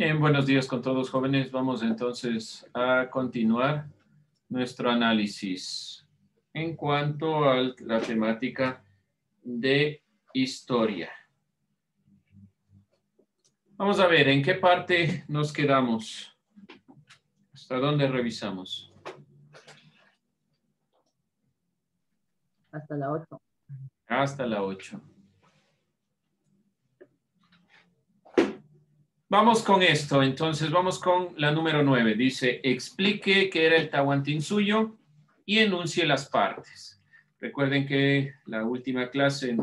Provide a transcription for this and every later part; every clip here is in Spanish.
Bien, buenos días con todos, jóvenes. Vamos entonces a continuar nuestro análisis en cuanto a la temática de historia. Vamos a ver en qué parte nos quedamos. ¿Hasta dónde revisamos? Hasta la 8. Hasta la 8. Vamos con esto, entonces vamos con la número 9. Dice, explique qué era el Tahuantinsuyo y enuncie las partes. Recuerden que la última clase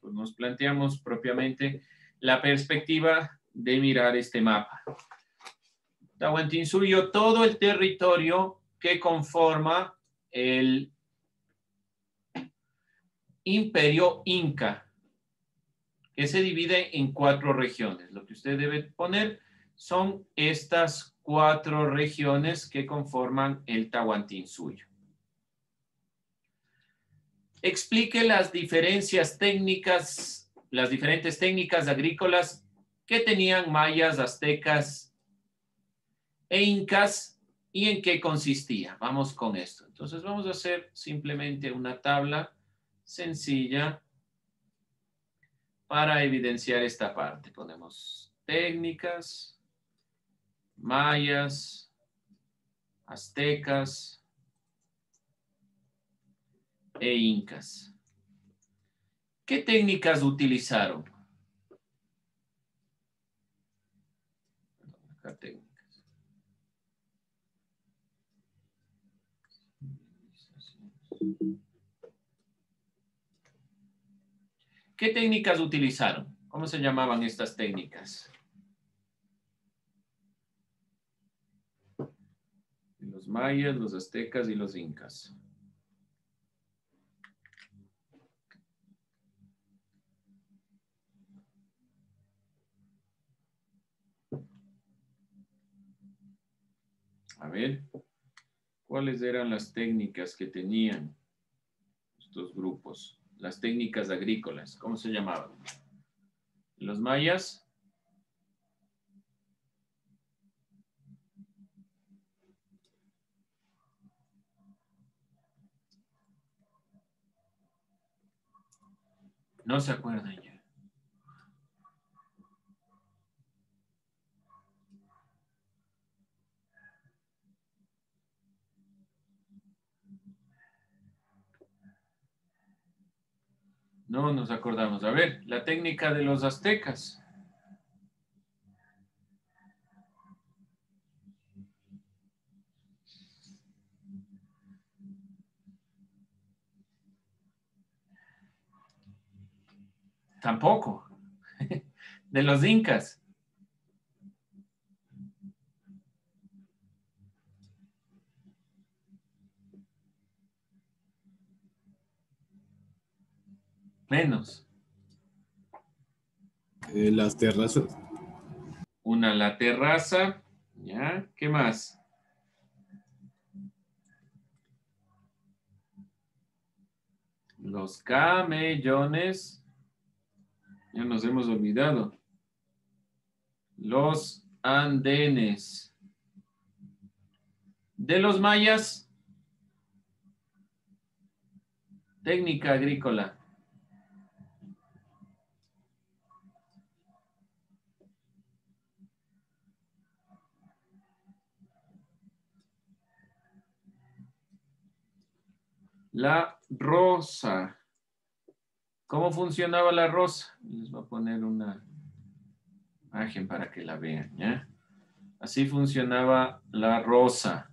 nos planteamos propiamente la perspectiva de mirar este mapa. Tahuantinsuyo, todo el territorio que conforma el Imperio Inca, que se divide en 4 regiones. Lo que usted debe poner son estas 4 regiones que conforman el Tahuantinsuyo. Explique las diferencias técnicas, las diferentes técnicas agrícolas que tenían mayas, aztecas e incas y en qué consistía. Vamos con esto. Entonces vamos a hacer simplemente una tabla sencilla para evidenciar esta parte. Ponemos técnicas, mayas, aztecas e incas. ¿Qué técnicas utilizaron? Acá técnicas. ¿Qué técnicas utilizaron? ¿Cómo se llamaban estas técnicas? Los mayas, los aztecas y los incas. A ver, ¿cuáles eran las técnicas que tenían estos grupos? Las técnicas agrícolas, ¿cómo se llamaban? Los mayas. No se acuerdan ya. No nos acordamos. A ver, la técnica de los aztecas. Tampoco. De los incas. Menos. Las terrazas. Una, la terraza. ¿Ya? ¿Qué más? Los camellones. Ya nos hemos olvidado. Los andenes. De los mayas. Técnica agrícola. La rosa. ¿Cómo funcionaba la rosa? Les voy a poner una imagen para que la vean, ¿ya? Así funcionaba la rosa.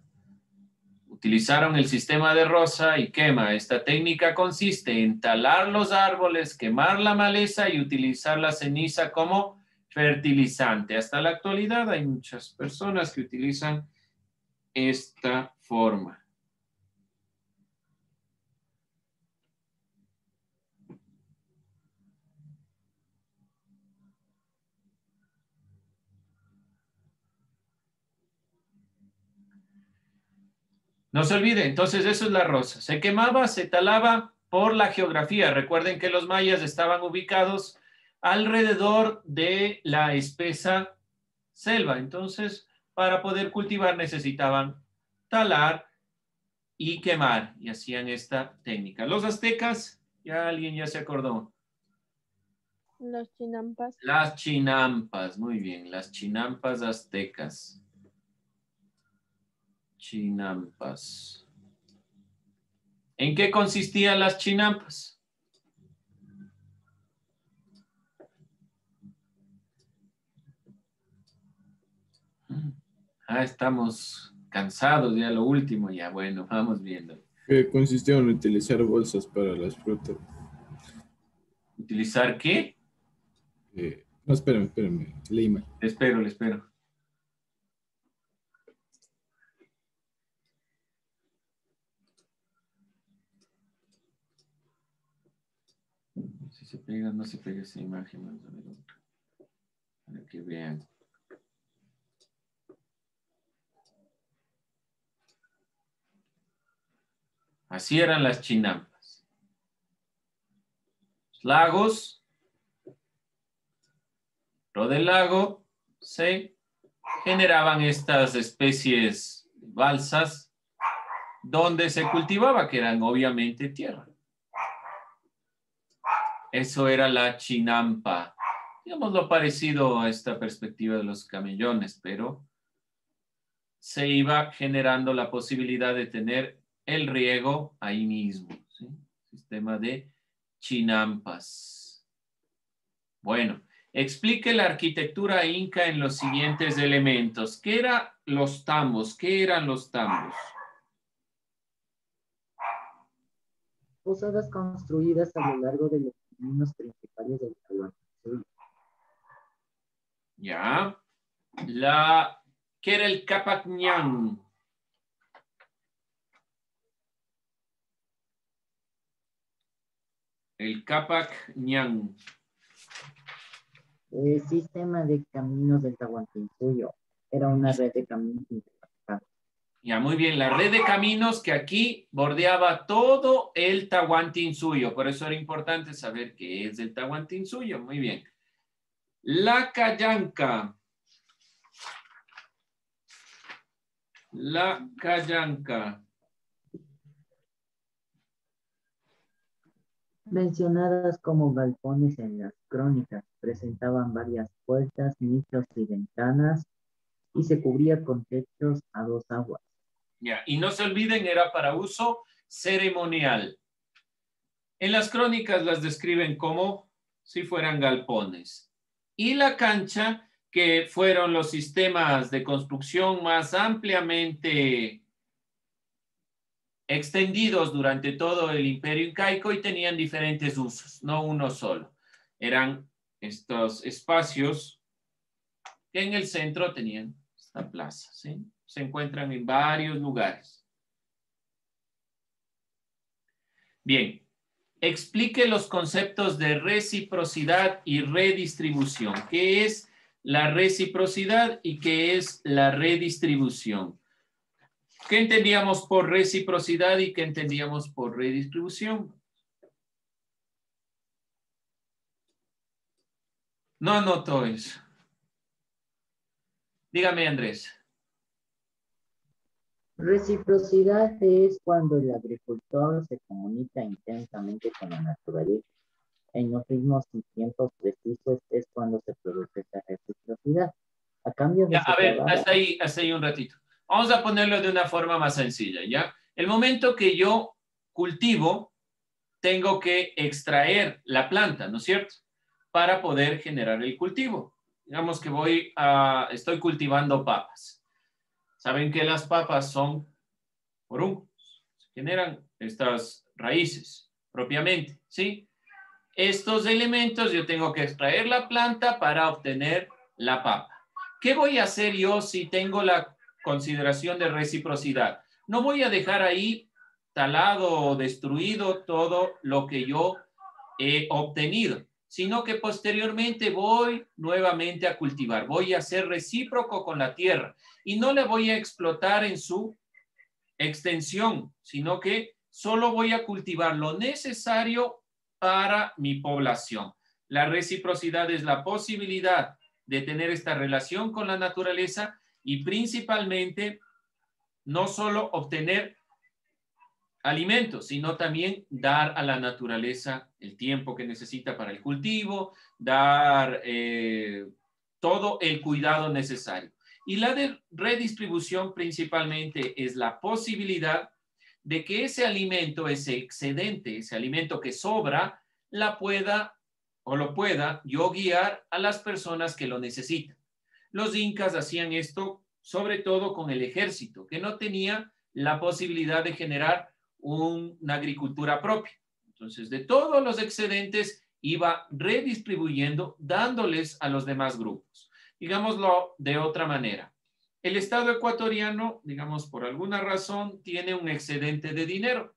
Utilizaron el sistema de rosa y quema. Esta técnica consiste en talar los árboles, quemar la maleza y utilizar la ceniza como fertilizante. Hasta la actualidad hay muchas personas que utilizan esta forma. No se olvide, entonces eso es la rosa. Se quemaba, se talaba por la geografía. Recuerden que los mayas estaban ubicados alrededor de la espesa selva. Entonces, para poder cultivar necesitaban talar y quemar, y hacían esta técnica. Los aztecas, ya alguien ya se acordó. Los chinampas. Las chinampas, muy bien, las chinampas aztecas. Chinampas. ¿En qué consistían las chinampas? Estamos cansados ya lo último, ya bueno, vamos viendo. Consistía en utilizar bolsas para las frutas. ¿Utilizar qué? No, espérame, leí mal. Le espero. Si se pega, no se pega esa imagen. Vamos a ver otra. Para que vean. Así eran las chinampas. Lagos. Dentro del lago se generaban estas especies de balsas donde se cultivaba, que eran obviamente tierra. Eso era la chinampa. Digamos lo parecido a esta perspectiva de los camellones, pero se iba generando la posibilidad de tener el riego ahí mismo, ¿sí? Sistema de chinampas. Bueno, explique la arquitectura inca en los siguientes elementos. ¿Qué eran los tambos? ¿Qué eran los tambos? Posadas construidas a lo largo de los caminos principales del Tahuantinsuyo. Ya. ¿Qué era el Capac Ñan? El Capac Ñan. El sistema de caminos del Tahuantinsuyo. Era una red de caminos interconectados. Ya, muy bien. La red de caminos que aquí bordeaba todo el Tahuantinsuyo. Por eso era importante saber qué es el Tahuantinsuyo. Muy bien. La Callanca. La Callanca. Mencionadas como galpones en las crónicas, presentaban varias puertas, nichos y ventanas y se cubría con techos a dos aguas. Ya, y no se olviden, era para uso ceremonial. En las crónicas las describen como si fueran galpones. Y la cancha, que fueron los sistemas de construcción más ampliamente extendidos durante todo el imperio incaico y tenían diferentes usos, no uno solo. Eran estos espacios que en el centro tenían esta plaza, ¿sí? Se encuentran en varios lugares. Bien, explique los conceptos de reciprocidad y redistribución. ¿Qué es la reciprocidad y qué es la redistribución? ¿Qué entendíamos por reciprocidad y qué entendíamos por redistribución? No anoto eso. Dígame, Andrés. Reciprocidad es cuando el agricultor se comunica intensamente con la naturaleza. En los ritmos y tiempos precisos es cuando se produce esta reciprocidad. A cambio de Ya, a ver, trabajo, hasta ahí un ratito. Vamos a ponerlo de una forma más sencilla, ¿ya? El momento que yo cultivo, tengo que extraer la planta, ¿no es cierto? Para poder generar el cultivo. Digamos que estoy cultivando papas. Saben que las papas son poruncos, generan estas raíces propiamente, ¿sí? Estos elementos yo tengo que extraer la planta para obtener la papa. ¿Qué voy a hacer yo si tengo la consideración de reciprocidad? No voy a dejar ahí talado o destruido todo lo que yo he obtenido, sino que posteriormente voy nuevamente a cultivar. Voy a ser recíproco con la tierra y no le voy a explotar en su extensión, sino que solo voy a cultivar lo necesario para mi población. La reciprocidad es la posibilidad de tener esta relación con la naturaleza y principalmente no solo obtener alimentos, sino también dar a la naturaleza el tiempo que necesita para el cultivo, dar todo el cuidado necesario. Y la de redistribución principalmente es la posibilidad de que ese alimento, ese excedente, ese alimento que sobra, lo pueda yo guiar a las personas que lo necesitan. Los incas hacían esto sobre todo con el ejército, que no tenía la posibilidad de generar una agricultura propia. Entonces, de todos los excedentes iba redistribuyendo, dándoles a los demás grupos. Digámoslo de otra manera. El Estado ecuatoriano, digamos, por alguna razón, tiene un excedente de dinero.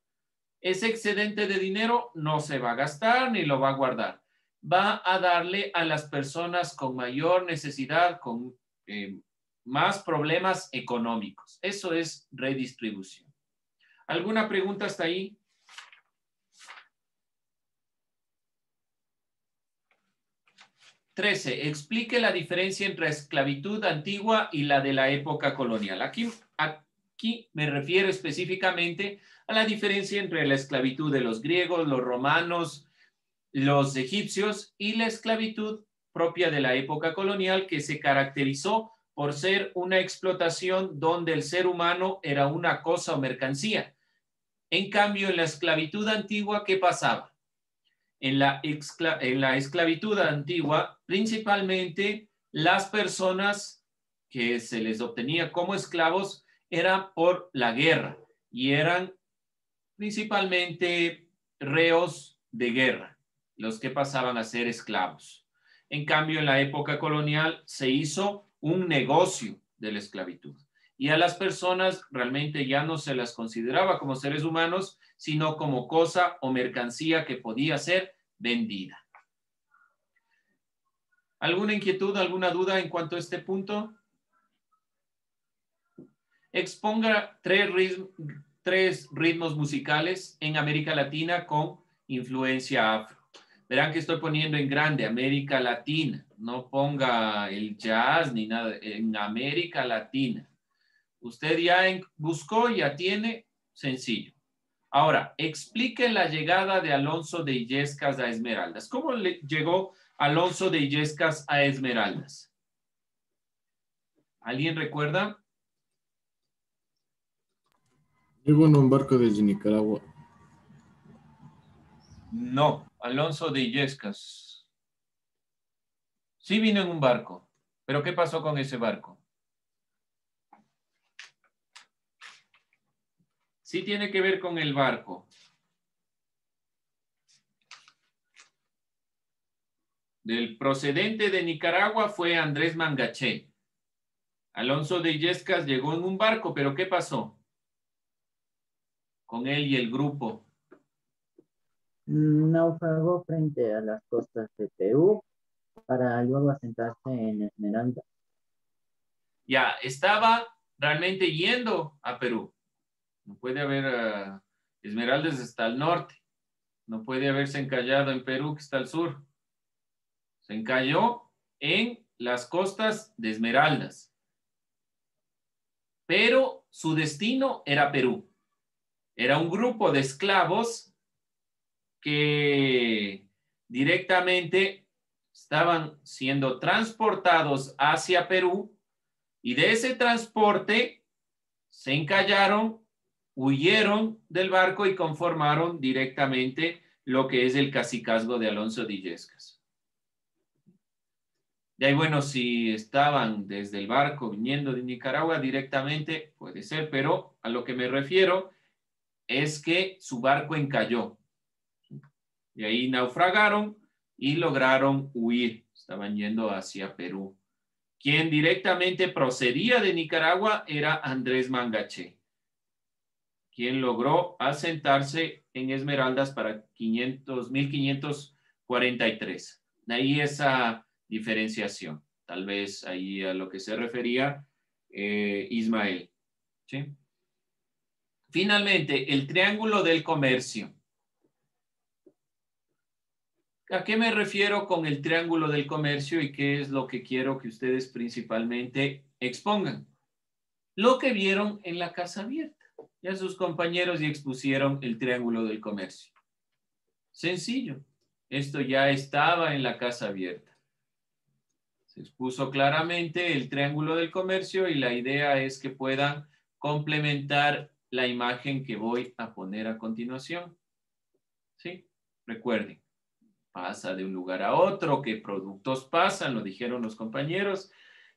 Ese excedente de dinero no se va a gastar ni lo va a guardar. Va a darle a las personas con mayor necesidad, con más problemas económicos. Eso es redistribución. ¿Alguna pregunta hasta ahí? Trece. Explique la diferencia entre la esclavitud antigua y la de la época colonial. Aquí me refiero específicamente a la diferencia entre la esclavitud de los griegos, los romanos, los egipcios y la esclavitud propia de la época colonial, que se caracterizó por ser una explotación donde el ser humano era una cosa o mercancía. En cambio, en la esclavitud antigua, ¿qué pasaba? En la esclavitud antigua, principalmente las personas que se les obtenía como esclavos eran por la guerra y eran principalmente reos de guerra, los que pasaban a ser esclavos. En cambio, en la época colonial se hizo un negocio de la esclavitud y a las personas realmente ya no se las consideraba como seres humanos, sino como cosa o mercancía que podía ser vendida. ¿Alguna inquietud, alguna duda en cuanto a este punto? Exponga tres ritmos musicales en América Latina con influencia afro. Verán que estoy poniendo en grande América Latina. No ponga el jazz ni nada. En América Latina. Usted ya buscó, ya tiene, sencillo. Ahora, explique la llegada de Alonso de Illescas a Esmeraldas. ¿Cómo llegó Alonso de Illescas a Esmeraldas? ¿Alguien recuerda? Llegó en un barco desde Nicaragua. No, Alonso de Illescas. Sí vino en un barco, pero ¿qué pasó con ese barco? Sí tiene que ver con el barco. Del procedente de Nicaragua fue Andrés Mangaché. Alonso de Illescas llegó en un barco, pero ¿qué pasó con él y el grupo? Naufragó frente a las costas de Perú para luego asentarse en Esmeralda. Ya, estaba realmente yendo a Perú. No puede haber Esmeraldas hasta el norte. No puede haberse encallado en Perú, que está al sur. Se encalló en las costas de Esmeraldas. Pero su destino era Perú. Era un grupo de esclavos que directamente estaban siendo transportados hacia Perú y de ese transporte se encallaron, huyeron del barco y conformaron directamente lo que es el cacicazgo de Alonso de Illescas. De ahí, bueno, si estaban desde el barco viniendo de Nicaragua directamente, puede ser, pero a lo que me refiero es que su barco encalló. Y ahí naufragaron y lograron huir. Estaban yendo hacia Perú. Quien directamente procedía de Nicaragua era Andrés Mangaché, quien logró asentarse en Esmeraldas para 1543. De ahí esa diferenciación. Tal vez ahí a lo que se refería Ismael. ¿Sí? Finalmente, el triángulo del comercio. ¿A qué me refiero con el triángulo del comercio y qué es lo que quiero que ustedes principalmente expongan? Lo que vieron en la casa abierta. Ya sus compañeros ya expusieron el triángulo del comercio. Sencillo. Esto ya estaba en la casa abierta. Se expuso claramente el triángulo del comercio y la idea es que puedan complementar la imagen que voy a poner a continuación. ¿Sí? Recuerden. Pasa de un lugar a otro, qué productos pasan, lo dijeron los compañeros.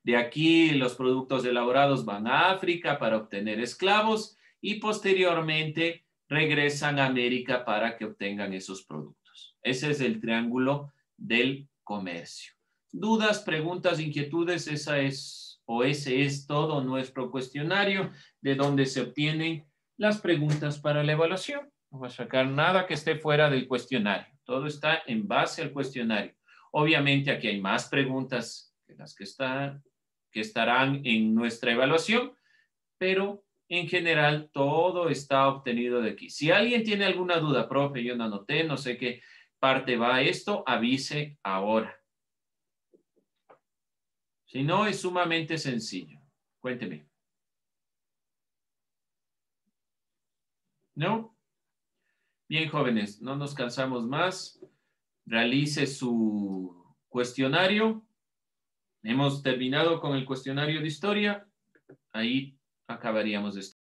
De aquí los productos elaborados van a África para obtener esclavos y posteriormente regresan a América para que obtengan esos productos. Ese es el triángulo del comercio. ¿Dudas, preguntas, inquietudes? Ese es todo nuestro cuestionario de donde se obtienen las preguntas para la evaluación. No voy a sacar nada que esté fuera del cuestionario. Todo está en base al cuestionario. Obviamente aquí hay más preguntas que las que estarán en nuestra evaluación, pero en general todo está obtenido de aquí. Si alguien tiene alguna duda, profe, yo no anoté, no sé qué parte va esto, avise ahora. Si no, es sumamente sencillo. Cuénteme. ¿No? Bien, jóvenes, no nos cansamos más. Realice su cuestionario. Hemos terminado con el cuestionario de historia. Ahí acabaríamos de